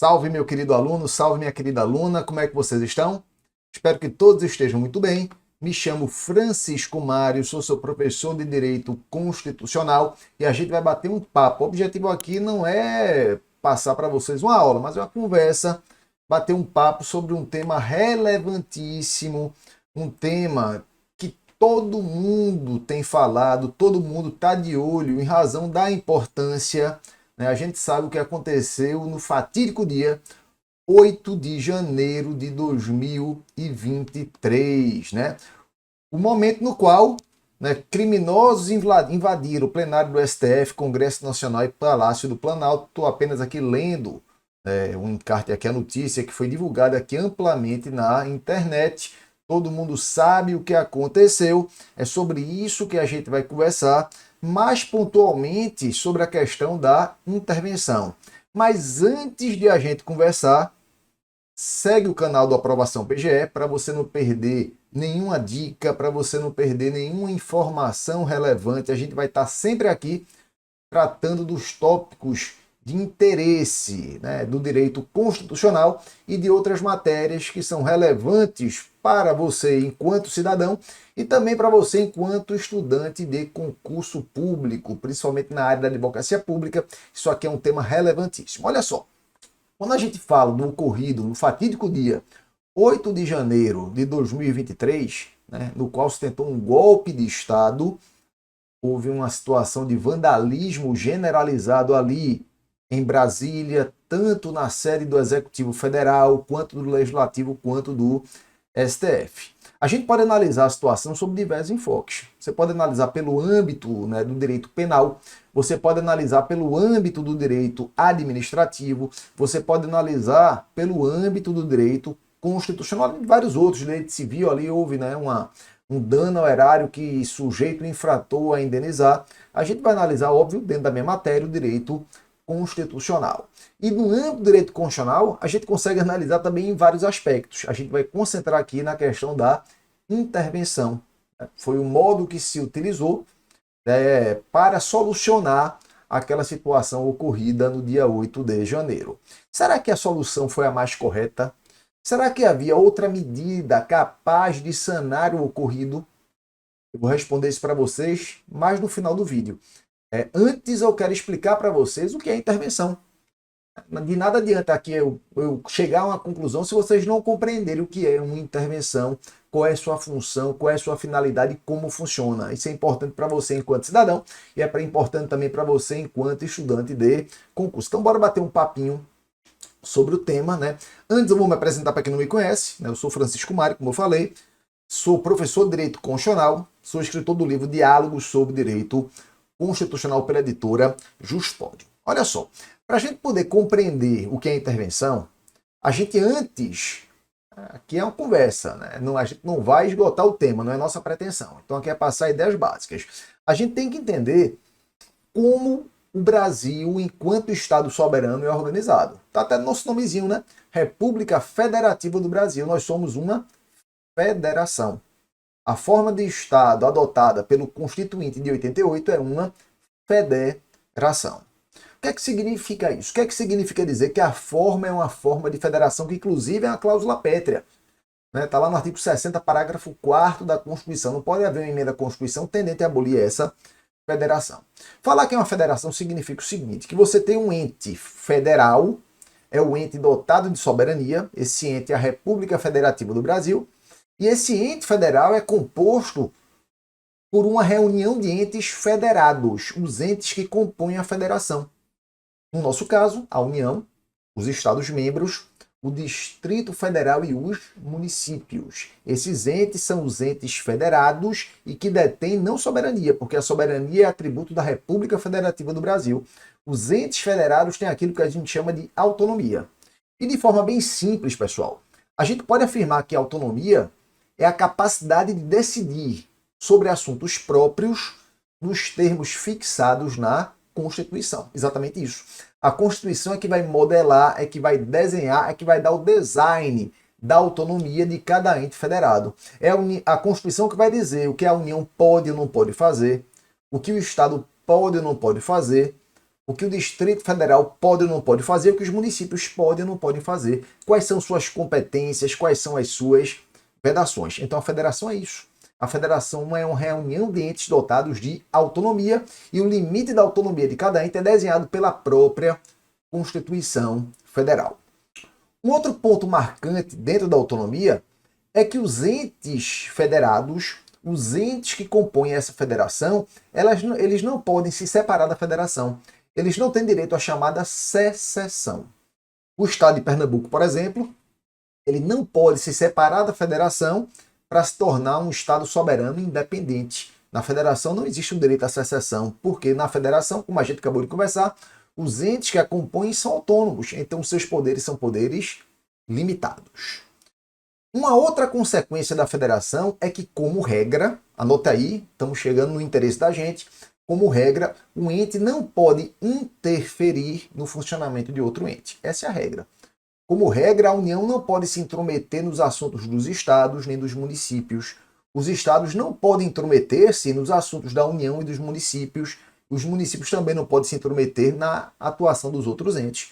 Salve, meu querido aluno, salve, minha querida aluna, como é que vocês estão? Espero que todos estejam muito bem. Me chamo Francisco Mário, sou seu professor de Direito Constitucional e a gente vai bater um papo. O objetivo aqui não é passar para vocês uma aula, mas é uma conversa, bater um papo sobre um tema relevantíssimo, um tema que todo mundo tem falado, todo mundo está de olho em razão da importância, né? A gente sabe o que aconteceu no fatídico dia 8 de janeiro de 2023, né? O momento no qual, né, criminosos invadiram o plenário do STF, Congresso Nacional e Palácio do Planalto. Estou apenas aqui lendo um encarte aqui, a notícia que foi divulgada aqui amplamente na internet. Todo mundo sabe o que aconteceu. É sobre isso que a gente vai conversar, mais pontualmente sobre a questão da intervenção. Mas antes de a gente conversar, segue o canal do Aprovação PGE para você não perder nenhuma dica, para você não perder nenhuma informação relevante. A gente vai estar sempre aqui tratando dos tópicos de interesse, né, do direito constitucional e de outras matérias que são relevantes para você enquanto cidadão e também para você enquanto estudante de concurso público, principalmente na área da advocacia pública. Isso aqui é um tema relevantíssimo. Olha só, quando a gente fala do ocorrido no fatídico dia 8 de janeiro de 2023, né, no qual se tentou um golpe de Estado, houve uma situação de vandalismo generalizado ali em Brasília, tanto na sede do Executivo Federal, quanto do Legislativo, quanto do STF. A gente pode analisar a situação sob diversos enfoques. Você pode analisar pelo âmbito, né, do direito penal, você pode analisar pelo âmbito do direito administrativo, você pode analisar pelo âmbito do direito constitucional e vários outros. Direito civil, ali houve, né, um dano ao erário que sujeito infrator a indenizar. A gente vai analisar, óbvio, dentro da mesma matéria, o direito constitucional. E no âmbito do direito constitucional, a gente consegue analisar também em vários aspectos. A gente vai concentrar aqui na questão da intervenção. Foi o modo que se utilizou para solucionar aquela situação ocorrida no dia 8 de janeiro. Será que a solução foi a mais correta? Será que havia outra medida capaz de sanar o ocorrido? Eu vou responder isso para vocês mais no final do vídeo. Antes eu quero explicar para vocês o que é intervenção. De nada adianta aqui eu chegar a uma conclusão se vocês não compreenderem o que é uma intervenção, qual é a sua função, qual é a sua finalidade e como funciona. Isso é importante para você enquanto cidadão e é importante também para você enquanto estudante de concurso. Então bora bater um papinho sobre o tema, né? Antes eu vou me apresentar para quem não me conhece, né? Eu sou Francisco Mário, como eu falei, sou professor de Direito Constitucional, sou escritor do livro Diálogos sobre Direito Constitucional pela editora Juspódio. Olha só, para a gente poder compreender o que é intervenção, a gente antes, aqui é uma conversa, né? A gente não vai esgotar o tema, não é nossa pretensão. Então aqui é passar ideias básicas. A gente tem que entender como o Brasil, enquanto Estado soberano, é organizado. Está até no nosso nomezinho, né? República Federativa do Brasil. Nós somos uma federação. A forma de Estado adotada pelo Constituinte de 88 é uma federação. O que é que significa isso? O que é que significa dizer que a forma é uma forma de federação, que inclusive é uma cláusula pétrea? Está lá no artigo 60, parágrafo 4º da Constituição. Não pode haver uma emenda à Constituição tendente a abolir essa federação. Falar que é uma federação significa o seguinte, que você tem um ente federal, é o ente dotado de soberania, esse ente é a República Federativa do Brasil, e esse ente federal é composto por uma reunião de entes federados, os entes que compõem a federação. No nosso caso, a União, os Estados-membros, o Distrito Federal e os municípios. Esses entes são os entes federados e que detêm não soberania, porque a soberania é atributo da República Federativa do Brasil. Os entes federados têm aquilo que a gente chama de autonomia. E de forma bem simples, pessoal, a gente pode afirmar que a autonomia é a capacidade de decidir sobre assuntos próprios nos termos fixados na Constituição. Exatamente isso. A Constituição é que vai modelar, é que vai desenhar, é que vai dar o design da autonomia de cada ente federado. É a Constituição que vai dizer o que a União pode ou não pode fazer, o que o Estado pode ou não pode fazer, O que o Distrito Federal pode ou não pode fazer, o que os municípios podem ou não podem fazer, quais são suas competências, quais são as suas vedações. Então a federação é isso. A federação é uma reunião de entes dotados de autonomia e o limite da autonomia de cada ente é desenhado pela própria Constituição Federal. Um outro ponto marcante dentro da autonomia é que os entes federados, os entes que compõem essa federação, eles não podem se separar da federação. Eles não têm direito à chamada secessão. O estado de Pernambuco, por exemplo, ele não pode se separar da federação para se tornar um estado soberano e independente. Na federação não existe um direito à secessão, porque na federação, como a gente acabou de conversar, os entes que a compõem são autônomos, então seus poderes são poderes limitados. Uma outra consequência da federação é que, como regra, anota aí, estamos chegando no interesse da gente, como regra, um ente não pode interferir no funcionamento de outro ente. Essa é a regra. Como regra, a União não pode se intrometer nos assuntos dos estados nem dos municípios. Os estados não podem intrometer-se nos assuntos da União e dos municípios. Os municípios também não podem se intrometer na atuação dos outros entes.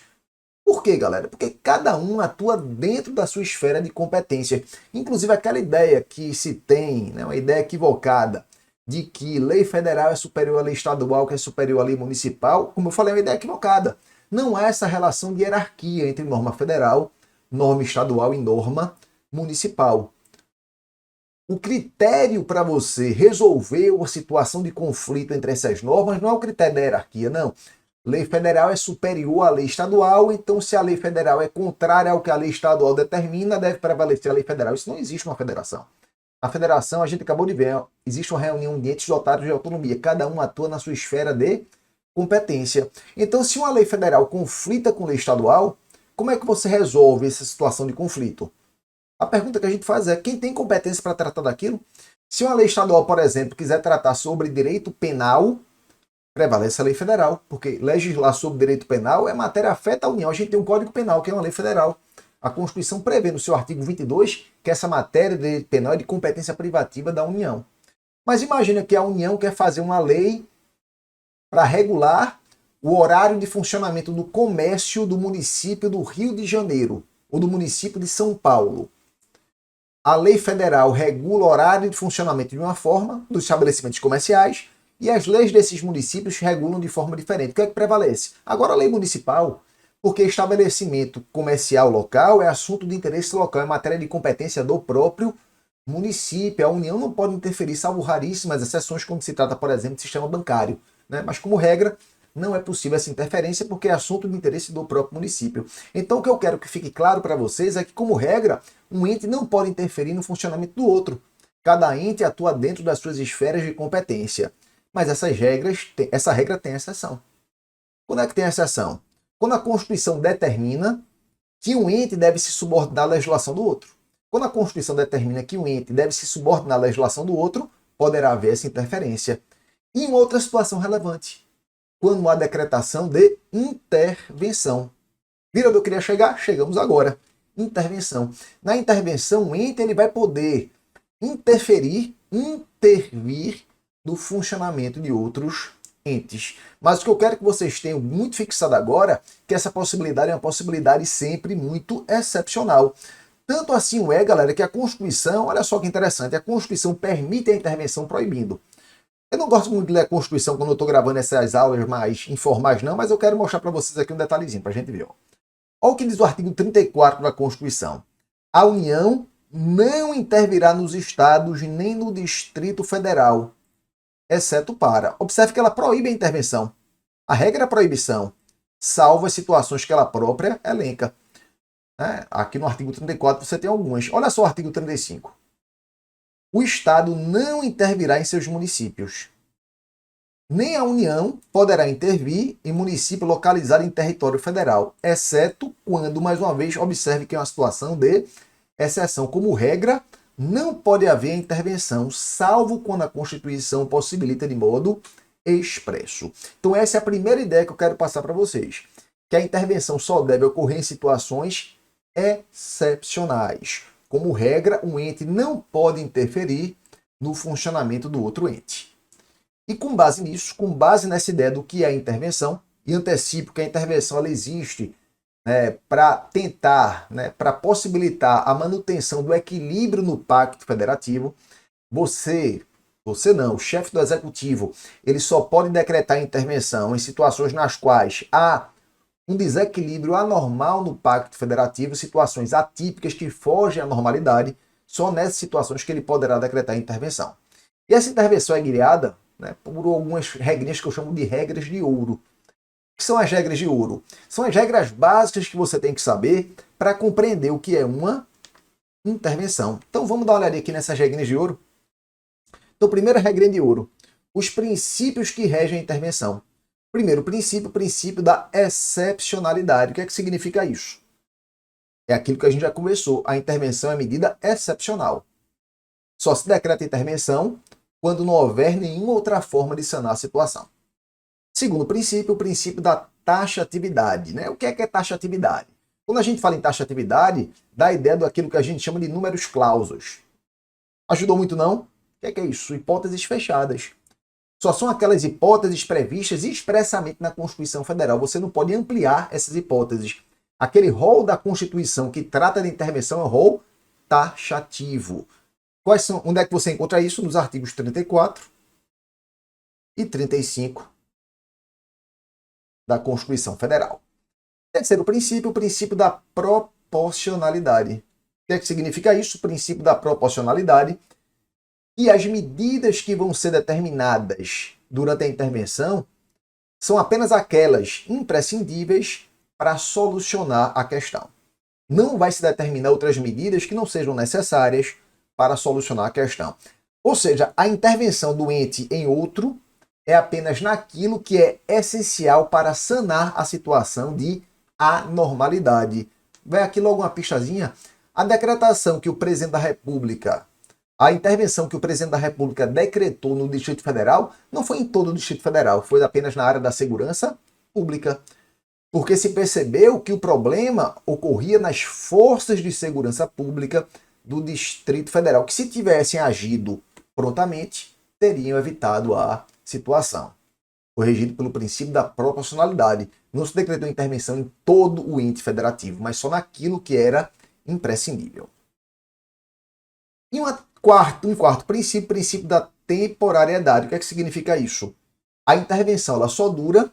Por quê, galera? Porque cada um atua dentro da sua esfera de competência. Inclusive aquela ideia que se tem, né, uma ideia equivocada, de que lei federal é superior à lei estadual, que é superior à lei municipal, como eu falei, é uma ideia equivocada. Não há essa relação de hierarquia entre norma federal, norma estadual e norma municipal. O critério para você resolver uma situação de conflito entre essas normas não é o critério da hierarquia, não. Lei federal é superior à lei estadual, então se a lei federal é contrária ao que a lei estadual determina, deve prevalecer a lei federal. Isso não existe uma federação. Na federação, a gente acabou de ver, existe uma reunião de entes dotados de autonomia, cada um atua na sua esfera de competência. Então, se uma lei federal conflita com lei estadual, como é que você resolve essa situação de conflito? A pergunta que a gente faz é, quem tem competência para tratar daquilo? Se uma lei estadual, por exemplo, quiser tratar sobre direito penal, prevalece a lei federal, porque legislar sobre direito penal é matéria afeta a União. A gente tem um Código Penal, que é uma lei federal. A Constituição prevê no seu artigo 22 que essa matéria de direito penal é de competência privativa da União. Mas imagina que a União quer fazer uma lei para regular o horário de funcionamento do comércio do município do Rio de Janeiro ou do município de São Paulo. A lei federal regula o horário de funcionamento de uma forma dos estabelecimentos comerciais e as leis desses municípios regulam de forma diferente. O que é que prevalece? Agora a lei municipal, porque estabelecimento comercial local é assunto de interesse local, é matéria de competência do próprio município. A União não pode interferir, salvo raríssimas exceções, quando se trata, por exemplo, de sistema bancário, né? Mas, como regra, não é possível essa interferência porque é assunto de interesse do próprio município. Então, o que eu quero que fique claro para vocês é que, como regra, um ente não pode interferir no funcionamento do outro. Cada ente atua dentro das suas esferas de competência. Mas essa regra tem exceção. Quando é que tem exceção? Quando a Constituição determina que um ente deve se subordinar à legislação do outro. Quando a Constituição determina que um ente deve se subordinar à legislação do outro, poderá haver essa interferência. E em outra situação relevante, quando há decretação de intervenção. Vira onde eu queria chegar? Chegamos agora. Intervenção. Na intervenção, o ente ele vai poder intervir no funcionamento de outros entes. Mas o que eu quero que vocês tenham muito fixado agora, é que essa possibilidade é uma possibilidade sempre muito excepcional. Tanto assim é, galera, que a Constituição, olha só que interessante, a Constituição permite a intervenção proibindo. Eu não gosto muito de ler a Constituição quando eu estou gravando essas aulas mais informais, não, mas eu quero mostrar para vocês aqui um detalhezinho para a gente ver. Olha o que diz o artigo 34 da Constituição. A União não intervirá nos estados nem no Distrito Federal, exceto para. Observe que ela proíbe a intervenção. A regra é a proibição, salvo as situações que ela própria elenca. Aqui no artigo 34 você tem algumas. Olha só o artigo 35. O Estado não intervirá em seus municípios. Nem a União poderá intervir em município localizado em território federal, exceto quando, mais uma vez, observe que é uma situação de exceção. Como regra, não pode haver intervenção, salvo quando a Constituição possibilita de modo expresso. Então essa é a primeira ideia que eu quero passar para vocês, que a intervenção só deve ocorrer em situações excepcionais. Como regra, um ente não pode interferir no funcionamento do outro ente. E com base nisso, com base nessa ideia do que é intervenção e antecipo que a intervenção ela existe, né, para tentar, né, para possibilitar a manutenção do equilíbrio no pacto federativo, você não, o chefe do executivo, ele só pode decretar intervenção em situações nas quais há um desequilíbrio anormal no pacto federativo, situações atípicas que fogem à normalidade, só nessas situações que ele poderá decretar intervenção. E essa intervenção é guiada, né, por algumas regrinhas que eu chamo de regras de ouro. O que são as regras de ouro? São as regras básicas que você tem que saber para compreender o que é uma intervenção. Então vamos dar uma olhada aqui nessas regrinhas de ouro. Então, primeira regrinha de ouro: os princípios que regem a intervenção. Primeiro princípio, o princípio da excepcionalidade. O que é que significa isso? É aquilo que a gente já conversou. A intervenção é medida excepcional. Só se decreta intervenção quando não houver nenhuma outra forma de sanar a situação. Segundo princípio, o princípio da taxatividade. Né? O que é taxatividade? Quando a gente fala em taxatividade, dá a ideia daquilo que a gente chama de números clausos. Ajudou muito, não? O que é isso? Hipóteses fechadas. Só são aquelas hipóteses previstas expressamente na Constituição Federal. Você não pode ampliar essas hipóteses. Aquele rol da Constituição que trata de intervenção é o rol taxativo. Quais são? Onde é que você encontra isso? Nos artigos 34 e 35 da Constituição Federal. Terceiro princípio, o princípio da proporcionalidade. O que é que significa isso? O princípio da proporcionalidade. E as medidas que vão ser determinadas durante a intervenção são apenas aquelas imprescindíveis para solucionar a questão. Não vai se determinar outras medidas que não sejam necessárias para solucionar a questão. Ou seja, a intervenção do ente em outro é apenas naquilo que é essencial para sanar a situação de anormalidade. Vai aqui logo uma pistazinha. A decretação que o presidente da República, a intervenção que o presidente da República decretou no Distrito Federal não foi em todo o Distrito Federal, foi apenas na área da segurança pública. Porque se percebeu que o problema ocorria nas forças de segurança pública do Distrito Federal, que se tivessem agido prontamente, teriam evitado a situação. Foi regido pelo princípio da proporcionalidade. Não se decretou intervenção em todo o ente federativo, mas só naquilo que era imprescindível. E um quarto princípio, o princípio da temporariedade. O que é que significa isso? A intervenção ela só dura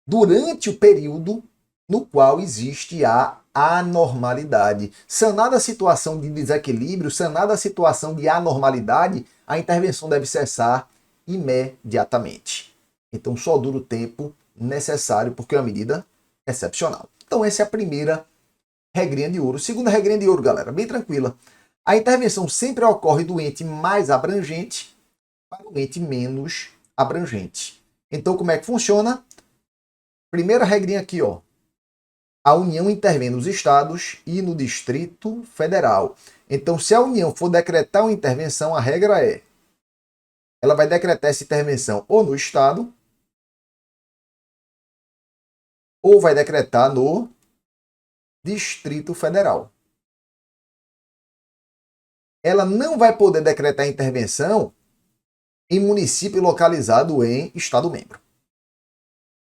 durante o período no qual existe a anormalidade. Sanada a situação de desequilíbrio, sanada a situação de anormalidade, a intervenção deve cessar imediatamente. Então só dura o tempo necessário, porque é uma medida excepcional. Então essa é a primeira regrinha de ouro. Segunda regrinha de ouro, galera, bem tranquila. A intervenção sempre ocorre do ente mais abrangente para o ente menos abrangente. Então como é que funciona? Primeira regrinha aqui, ó. A União intervém nos estados e no Distrito Federal. Então, se a União for decretar uma intervenção, a regra é: ela vai decretar essa intervenção ou no estado, ou vai decretar no Distrito Federal. Ela não vai poder decretar intervenção em município localizado em estado membro.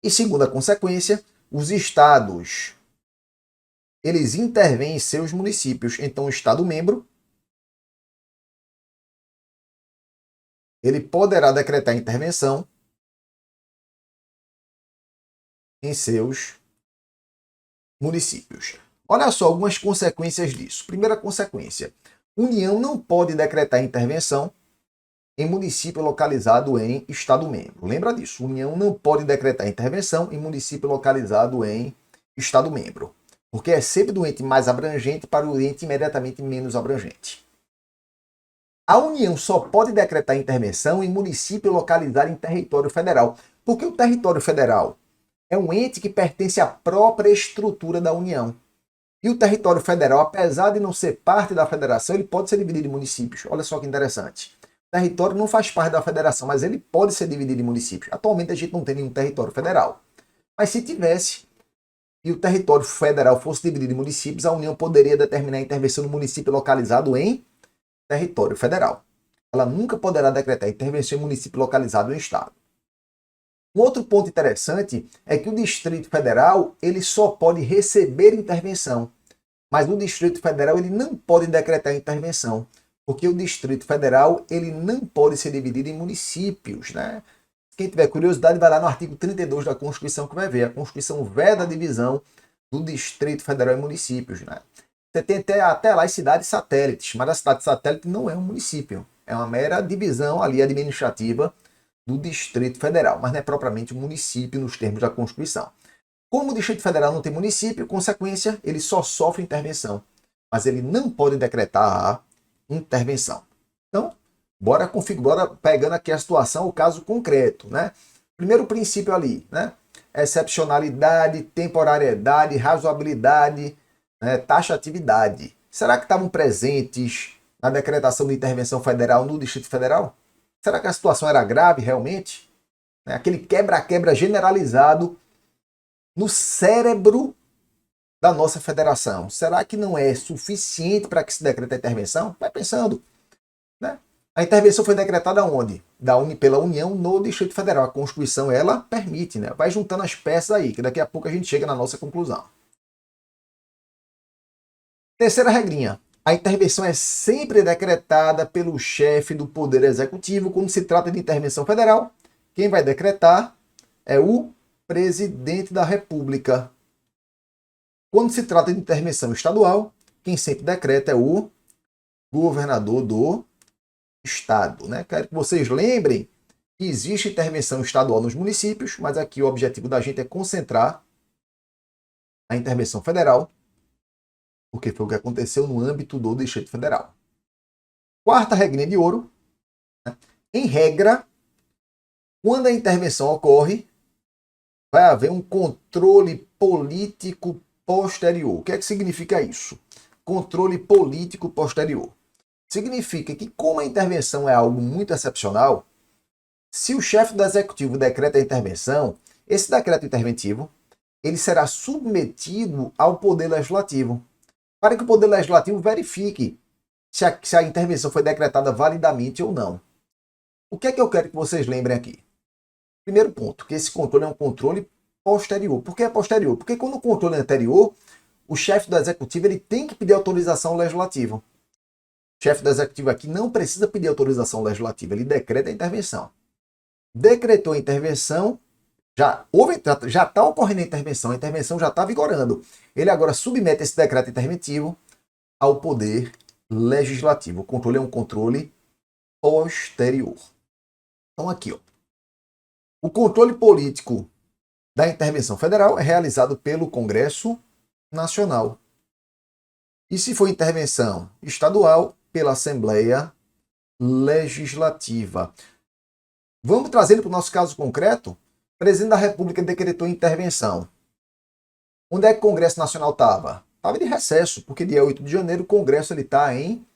E segunda consequência, os estados eles intervêm em seus municípios. Então, o estado membro ele poderá decretar intervenção em seus municípios. Olha só algumas consequências disso. Primeira consequência: União não pode decretar intervenção em município localizado em estado membro. Lembra disso? União não pode decretar intervenção em município localizado em estado membro, porque é sempre do ente mais abrangente para o ente imediatamente menos abrangente. A União só pode decretar intervenção em município localizado em território federal, porque o território federal é um ente que pertence à própria estrutura da União. E o território federal, apesar de não ser parte da federação, ele pode ser dividido em municípios. Olha só que interessante. O território não faz parte da federação, mas ele pode ser dividido em municípios. Atualmente a gente não tem nenhum território federal. Mas se tivesse, e o território federal fosse dividido em municípios, a União poderia determinar a intervenção no município localizado em território federal. Ela nunca poderá decretar intervenção em município localizado em estado. Um outro ponto interessante é que o Distrito Federal ele só pode receber intervenção, mas o Distrito Federal ele não pode decretar intervenção, porque o Distrito Federal ele não pode ser dividido em municípios, né? Quem tiver curiosidade vai lá no artigo 32 da Constituição que vai ver. A Constituição veda a divisão do Distrito Federal em municípios, né? Você tem até lá as cidades satélites, mas a cidade satélite não é um município, é uma mera divisão ali administrativa do Distrito Federal, mas não é propriamente um município nos termos da Constituição. Como o Distrito Federal não tem município, consequência, ele só sofre intervenção, mas ele não pode decretar a intervenção. Então, bora pegando aqui a situação, o caso concreto, né? Primeiro princípio ali, né? Excepcionalidade, temporariedade, razoabilidade, né? Taxatividade. Será que estavam presentes na decretação de intervenção federal no Distrito Federal? Será que a situação era grave realmente? Aquele quebra-quebra generalizado no cérebro da nossa federação. Será que não é suficiente para que se decrete a intervenção? Vai pensando. Né? A intervenção foi decretada onde? Pela União no Distrito Federal. A Constituição, ela permite, né? Vai juntando as peças aí, que daqui a pouco a gente chega na nossa conclusão. Terceira regrinha. A intervenção é sempre decretada pelo chefe do Poder Executivo. Quando se trata de intervenção federal, quem vai decretar é o Presidente da República. Quando se trata de intervenção estadual, quem sempre decreta é o governador do estado, né? Quero que vocês lembrem que existe intervenção estadual nos municípios, mas aqui o objetivo da gente é concentrar a intervenção federal, porque foi o que aconteceu no âmbito do Distrito Federal. Quarta regrinha de ouro, né? Em regra, quando a intervenção ocorre, vai haver um controle político posterior. O que é que significa isso? Controle político posterior. Significa que, como a intervenção é algo muito excepcional, se o chefe do executivo decreta a intervenção, esse decreto interventivo ele será submetido ao Poder Legislativo, para que o Poder Legislativo verifique se a intervenção foi decretada validamente ou não. O que é que eu quero que vocês lembrem aqui? Primeiro ponto, que esse controle é um controle posterior. Por que é posterior? Porque quando o controle é anterior, o chefe do executivo ele tem que pedir autorização legislativa. O chefe do executivo aqui não precisa pedir autorização legislativa, ele decreta a intervenção. Decretou a intervenção, já está ocorrendo a intervenção já está vigorando. Ele agora submete esse decreto interventivo ao Poder Legislativo. O controle é um controle posterior. Então aqui, ó. O controle político da intervenção federal é realizado pelo Congresso Nacional. E se for intervenção estadual, pela Assembleia Legislativa. Vamos trazendo para o nosso caso concreto? O presidente da República decretou intervenção. Onde é que o Congresso Nacional estava? Estava de recesso, porque dia 8 de janeiro o Congresso está em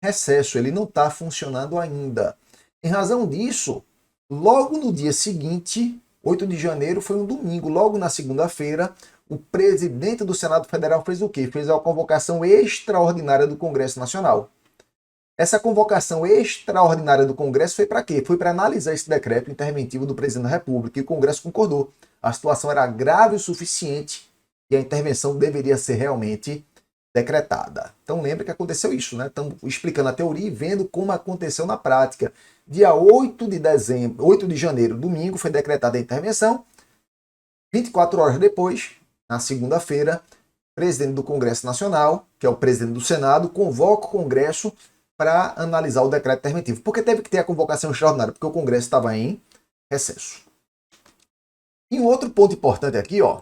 recesso, ele não está funcionando ainda. Em razão disso, logo no dia seguinte, 8 de janeiro foi um domingo, logo na segunda-feira, o presidente do Senado Federal fez o quê? Fez a convocação extraordinária do Congresso Nacional. Essa convocação extraordinária do Congresso foi para quê? Foi para analisar esse decreto interventivo do presidente da República e o Congresso concordou. A situação era grave o suficiente e a intervenção deveria ser realmente decretada. Então lembra que aconteceu isso, né? Estamos explicando a teoria e vendo como aconteceu na prática. Dia 8 de janeiro, domingo, foi decretada a intervenção. 24 horas depois, na segunda-feira, o presidente do Congresso Nacional, que é o presidente do Senado, convoca o Congresso para analisar o decreto interventivo. Por que teve que ter a convocação extraordinária? Porque o Congresso estava em recesso. E um outro ponto importante aqui, ó,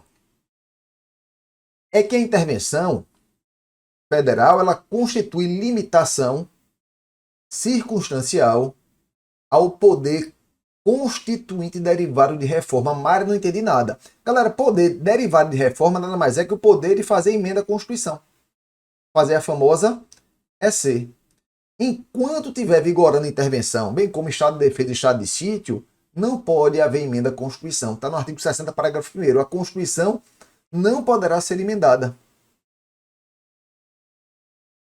é que a intervenção federal ela constitui limitação circunstancial ao poder constituinte derivado de reforma. Mário, não entendi nada. Galera, poder derivado de reforma nada mais é que o poder de fazer emenda à Constituição. Fazer a famosa EC. Enquanto tiver vigorando a intervenção, bem como estado de defesa e estado de sítio, não pode haver emenda à Constituição. Está no artigo 60, parágrafo 1º. A Constituição não poderá ser emendada.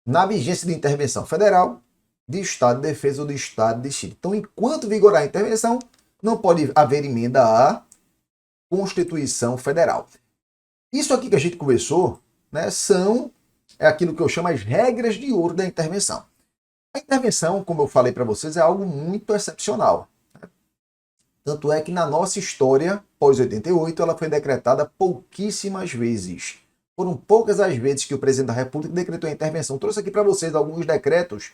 Na vigência de intervenção federal, de estado de defesa ou de estado de sítio. Então, enquanto vigorar a intervenção, não pode haver emenda à Constituição Federal. Isso aqui que a gente conversou, né, é aquilo que eu chamo as regras de ouro da intervenção. A intervenção, como eu falei para vocês, é algo muito excepcional. Tanto é que na nossa história, pós-88, ela foi decretada pouquíssimas vezes. Foram poucas as vezes que o presidente da República decretou a intervenção. Trouxe aqui para vocês alguns decretos,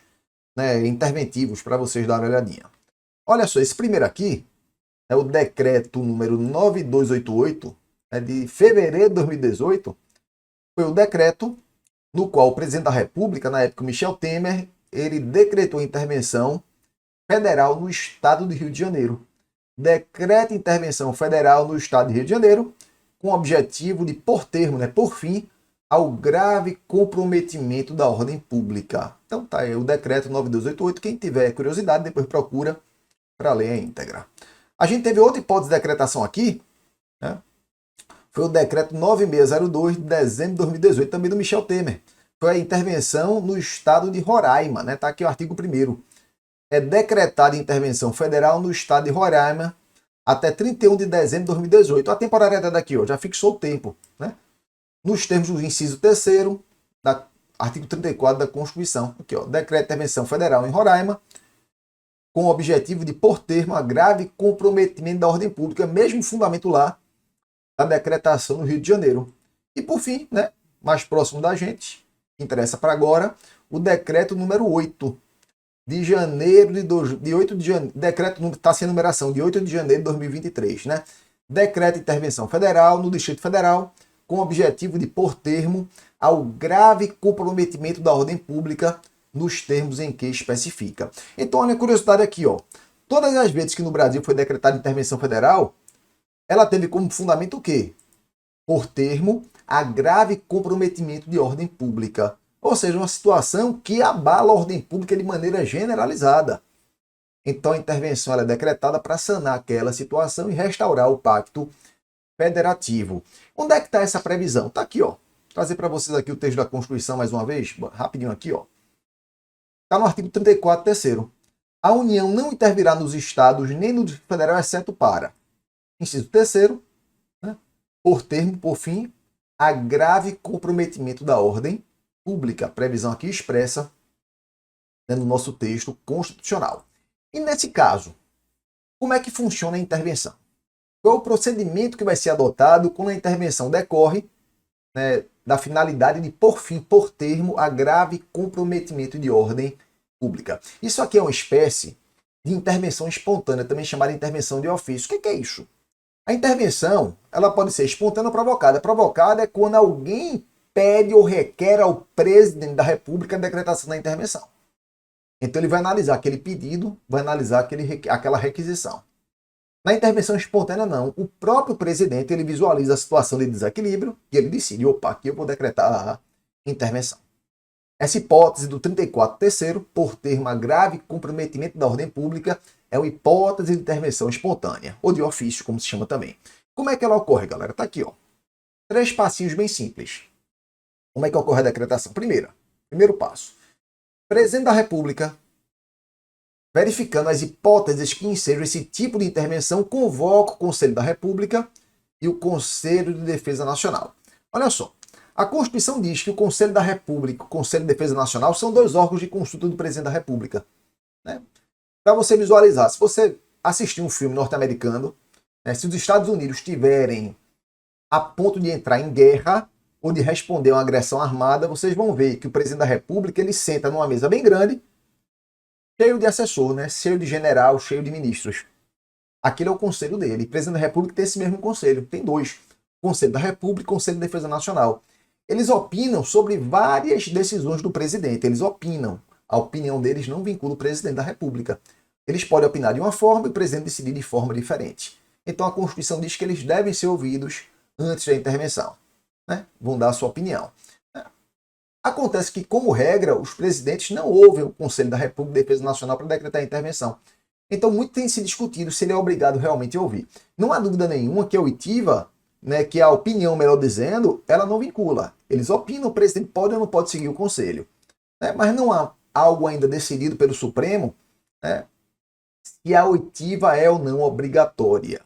né, interventivos para vocês darem uma olhadinha. Olha só, esse primeiro aqui é o decreto número 9288, de fevereiro de 2018. Foi o decreto no qual o presidente da República, na época Michel Temer, ele decretou a intervenção federal no estado do Rio de Janeiro. Decreta intervenção federal no estado do Rio de Janeiro, com o objetivo de pôr termo, por fim, ao grave comprometimento da ordem pública. Então tá aí o decreto 9288, quem tiver curiosidade, depois procura para ler a íntegra. A gente teve outra hipótese de decretação aqui, né? Foi o decreto 9602 de dezembro de 2018, também do Michel Temer. Foi a intervenção no estado de Roraima, né? Tá aqui o artigo 1º. É decretada intervenção federal no estado de Roraima até 31 de dezembro de 2018. A temporalidade daqui, ó, já fixou o tempo, né? Nos termos do inciso 3º, da artigo 34 da Constituição. Aqui, ó, decreto de intervenção federal em Roraima, com o objetivo de pôr termo a grave comprometimento da ordem pública, mesmo fundamento lá da decretação no Rio de Janeiro. E por fim, né, mais próximo da gente, que interessa para agora, o decreto número 8 de janeiro de 8 de janeiro, decreto está sem numeração, de 8 de janeiro de 2023, né? Decreto de intervenção federal no Distrito Federal, com o objetivo de pôr termo ao grave comprometimento da ordem pública nos termos em que especifica. Então, olha a curiosidade aqui, ó. Todas as vezes que no Brasil foi decretada intervenção federal, ela teve como fundamento o quê? Por termo a grave comprometimento de ordem pública. Ou seja, uma situação que abala a ordem pública de maneira generalizada. Então a intervenção ela é decretada para sanar aquela situação e restaurar o pacto federativo. Onde é que está essa previsão? Está aqui, ó. Vou trazer para vocês aqui o texto da Constituição mais uma vez, rapidinho aqui, ó. Está no artigo 34, terceiro. A União não intervirá nos estados nem no Distrito Federal, exceto para, inciso terceiro, né, por termo, por fim, a grave comprometimento da ordem pública. Previsão aqui expressa, né, no nosso texto constitucional. E nesse caso, como é que funciona a intervenção? Qual é o procedimento que vai ser adotado quando a intervenção decorre, né, da finalidade de por fim, por termo, a grave comprometimento de ordem pública? Isso aqui é uma espécie de intervenção espontânea, também chamada intervenção de ofício. O que é isso? A intervenção ela pode ser espontânea ou provocada. Provocada é quando alguém pede ou requer ao presidente da República a decretação da intervenção. Então ele vai analisar aquele pedido, vai analisar aquela requisição. Na intervenção espontânea, não. O próprio presidente ele visualiza a situação de desequilíbrio e ele decide, opa, aqui eu vou decretar a intervenção. Essa hipótese do 34 terceiro, por termo a grave comprometimento da ordem pública, é uma hipótese de intervenção espontânea, ou de ofício, como se chama também. Como é que ela ocorre, galera? Está aqui, ó. 3 passinhos bem simples. Como é que ocorre a decretação? Primeiro passo. Presidente da República, verificando as hipóteses que ensejam esse tipo de intervenção, convoca o Conselho da República e o Conselho de Defesa Nacional. Olha só, a Constituição diz que o Conselho da República e o Conselho de Defesa Nacional são 2 órgãos de consulta do Presidente da República, né? Para você visualizar, se você assistir um filme norte-americano, né, se os Estados Unidos estiverem a ponto de entrar em guerra ou de responder a uma agressão armada, vocês vão ver que o Presidente da República ele senta numa mesa bem grande, cheio de assessor, né? Cheio de general, cheio de ministros. Aquele é o conselho dele. O presidente da República tem esse mesmo conselho. Tem 2. Conselho da República e Conselho de Defesa Nacional. Eles opinam sobre várias decisões do presidente. Eles opinam. A opinião deles não vincula o presidente da República. Eles podem opinar de uma forma e o presidente decidir de forma diferente. Então a Constituição diz que eles devem ser ouvidos antes da intervenção, né? Vão dar a sua opinião. Acontece que, como regra, os presidentes não ouvem o Conselho da República e Defesa Nacional para decretar a intervenção. Então, muito tem se discutido se ele é obrigado realmente a ouvir. Não há dúvida nenhuma que a oitiva, né, que a opinião, melhor dizendo, ela não vincula. Eles opinam, o presidente pode ou não pode seguir o Conselho, né? Mas não há algo ainda decidido pelo Supremo, né, se a oitiva é ou não obrigatória,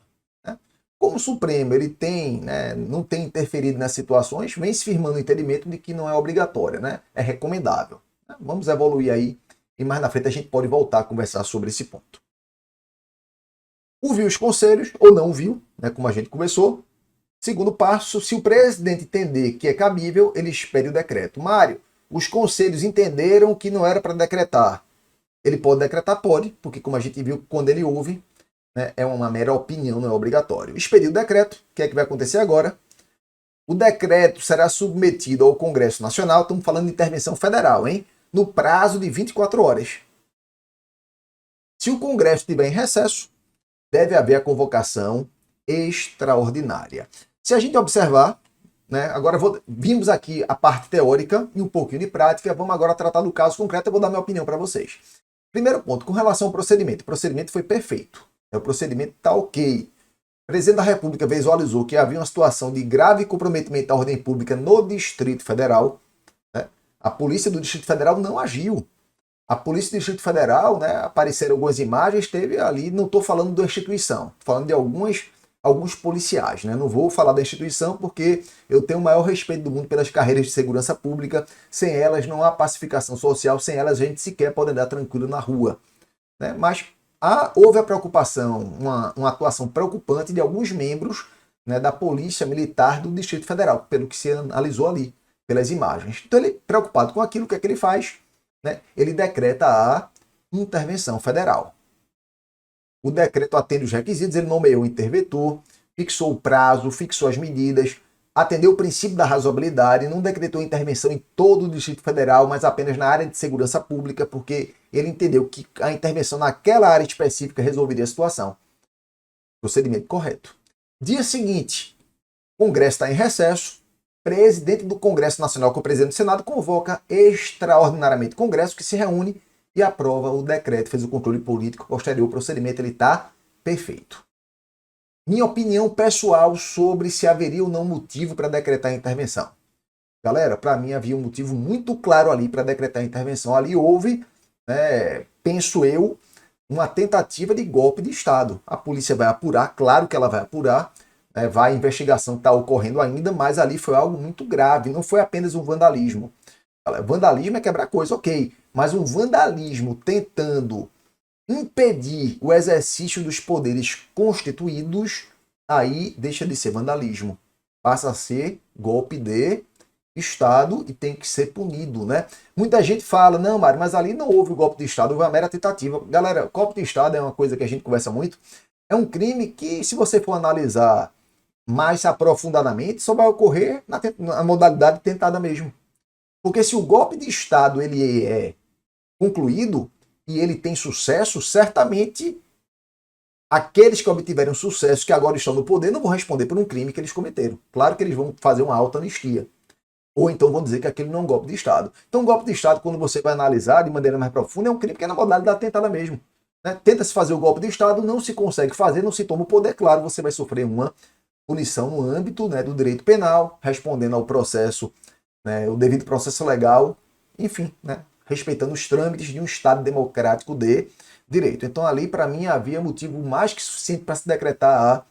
né? Como o Supremo ele tem, né, não tem interferido nas situações, vem se firmando o entendimento de que não é obrigatória, né, é recomendável. Vamos evoluir aí e mais na frente a gente pode voltar a conversar sobre esse ponto. Ouviu os conselhos ou não ouviu, né, como a gente conversou. Segundo passo, se o presidente entender que é cabível, ele expede o decreto. Mário, os conselhos entenderam que não era para decretar. Ele pode decretar? Pode, porque como a gente viu, quando ele ouve, né, é uma mera opinião, não é obrigatório. Expediu o decreto, o que é que vai acontecer agora? O decreto será submetido ao Congresso Nacional, estamos falando de intervenção federal, hein? No prazo de 24 horas. Se o Congresso estiver em recesso, deve haver a convocação extraordinária. Se a gente observar, né, agora vimos aqui a parte teórica e um pouquinho de prática, vamos agora tratar do caso concreto, eu vou dar minha opinião para vocês. Primeiro ponto, com relação ao procedimento. O procedimento foi perfeito. O procedimento está ok. O presidente da República visualizou que havia uma situação de grave comprometimento à ordem pública no Distrito Federal. Né? A polícia do Distrito Federal não agiu. A polícia do Distrito Federal, né, apareceram algumas imagens, teve ali, não estou falando da instituição, estou falando de alguns policiais. Né? Não vou falar da instituição porque eu tenho o maior respeito do mundo pelas carreiras de segurança pública. Sem elas não há pacificação social, sem elas a gente sequer pode andar tranquilo na rua. Né? Mas houve a preocupação, uma atuação preocupante de alguns membros, né, da Polícia Militar do Distrito Federal, pelo que se analisou ali, pelas imagens. Então ele, preocupado com aquilo, o que é que ele faz? Né? Ele decreta a intervenção federal. O decreto atende os requisitos, ele nomeou o interventor, fixou o prazo, fixou as medidas, atendeu o princípio da razoabilidade, não decretou intervenção em todo o Distrito Federal, mas apenas na área de segurança pública, porque ele entendeu que a intervenção naquela área específica resolveria a situação. Procedimento correto. Dia seguinte, o Congresso está em recesso, presidente do Congresso Nacional, com o presidente do Senado, convoca extraordinariamente o Congresso, que se reúne e aprova o decreto, fez o controle político, posterior, o procedimento ele está perfeito. Minha opinião pessoal sobre se haveria ou não motivo para decretar a intervenção. Galera, para mim havia um motivo muito claro ali para decretar a intervenção. Ali houve, penso eu, uma tentativa de golpe de Estado. A polícia vai apurar, claro que ela vai apurar, a investigação está ocorrendo ainda, mas ali foi algo muito grave, não foi apenas um vandalismo. Vandalismo é quebrar coisa, ok, mas um vandalismo tentando impedir o exercício dos poderes constituídos, aí deixa de ser vandalismo, passa a ser golpe de Estado e tem que ser punido, né? Muita gente fala, não, Mário, mas ali não houve o golpe de Estado, houve uma mera tentativa. Galera, golpe de Estado é uma coisa que a gente conversa muito, é um crime que, se você for analisar mais aprofundadamente, só vai ocorrer na modalidade tentada mesmo. Porque se o golpe de Estado ele é concluído e ele tem sucesso, certamente aqueles que obtiveram sucesso, que agora estão no poder, não vão responder por um crime que eles cometeram. Claro que eles vão fazer uma alta anistia. Ou então vão dizer que aquele não é um golpe de Estado. Então, um golpe de Estado, quando você vai analisar de maneira mais profunda, é um crime que é na modalidade tentada mesmo. Né? Tenta-se fazer o golpe de Estado, não se consegue fazer, não se toma o poder, claro, você vai sofrer uma punição no âmbito, né, do direito penal, respondendo ao processo, né, o devido processo legal, enfim, né, respeitando os trâmites de um Estado democrático de direito. Então ali, para mim, havia motivo mais que suficiente para se decretar a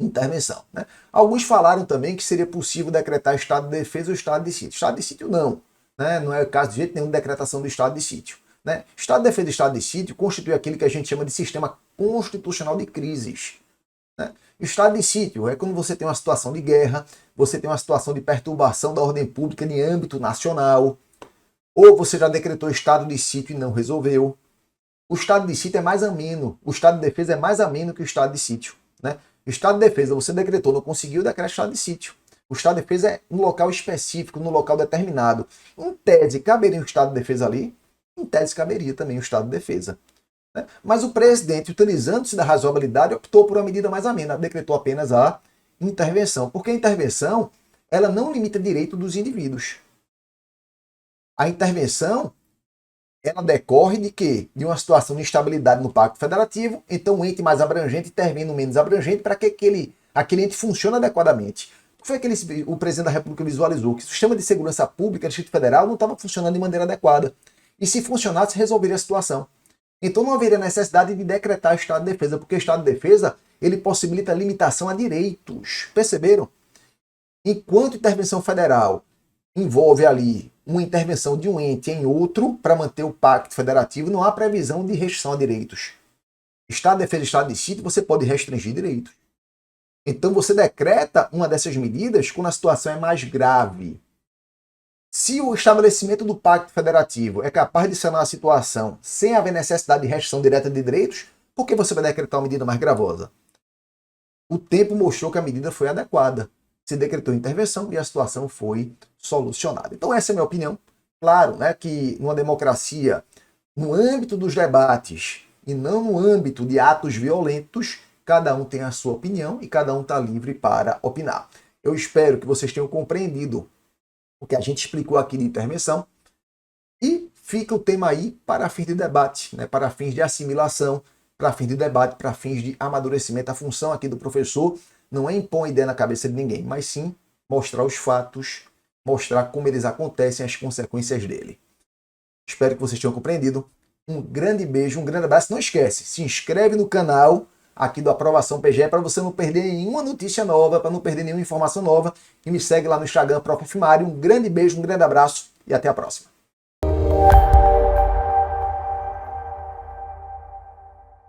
intervenção. Né? Alguns falaram também que seria possível decretar estado de defesa ou estado de sítio. Estado de sítio não, né? Não é o caso de jeito nenhum de decretação do estado de sítio. Né? Estado de defesa e estado de sítio constitui aquilo que a gente chama de sistema constitucional de crises. Né? Estado de sítio é quando você tem uma situação de guerra, você tem uma situação de perturbação da ordem pública de âmbito nacional, ou você já decretou estado de sítio e não resolveu. O estado de sítio é mais ameno, o estado de defesa é mais ameno que o estado de sítio. Né? O estado de defesa você decretou, não conseguiu, decreta estado de sítio. O estado de defesa é um local específico, num local determinado. Em tese, caberia um estado de defesa ali? Em tese, caberia também o estado de defesa. Né? Mas o presidente, utilizando-se da razoabilidade, optou por uma medida mais amena, decretou apenas a intervenção. Porque a intervenção, ela não limita direito dos indivíduos. A intervenção, ela decorre de quê? De uma situação de instabilidade no Pacto Federativo, então o ente mais abrangente intervém no menos abrangente para que aquele ente funcione adequadamente. O que foi que o presidente da República visualizou? Que o sistema de segurança pública do Distrito Federal não estava funcionando de maneira adequada. E se funcionasse, resolveria a situação. Então não haveria necessidade de decretar estado de defesa, porque o estado de defesa ele possibilita limitação a direitos. Perceberam? Enquanto intervenção federal envolve ali uma intervenção de um ente em outro para manter o pacto federativo, não há previsão de restrição a direitos. Estado de defesa e estado de sítio, você pode restringir direitos. Então você decreta uma dessas medidas quando a situação é mais grave. Se o estabelecimento do pacto federativo é capaz de sanar a situação sem haver necessidade de restrição direta de direitos, por que você vai decretar uma medida mais gravosa? O tempo mostrou que a medida foi adequada. Se decretou intervenção e a situação foi solucionada. Então essa é a minha opinião. Claro, né, que numa democracia, no âmbito dos debates e não no âmbito de atos violentos, cada um tem a sua opinião e cada um está livre para opinar. Eu espero que vocês tenham compreendido o que a gente explicou aqui de intervenção e fica o tema aí para fins de debate, né, para fins de assimilação, para fins de debate, para fins de amadurecimento. A função aqui do professor não é impor ideia na cabeça de ninguém, mas sim mostrar os fatos, mostrar como eles acontecem, as consequências dele. Espero que vocês tenham compreendido. Um grande beijo, um grande abraço. Não esquece, se inscreve no canal aqui do Aprovação PGE para você não perder nenhuma notícia nova, para não perder nenhuma informação nova. E me segue lá no Instagram, Prof. Mário. Um grande beijo, um grande abraço e até a próxima.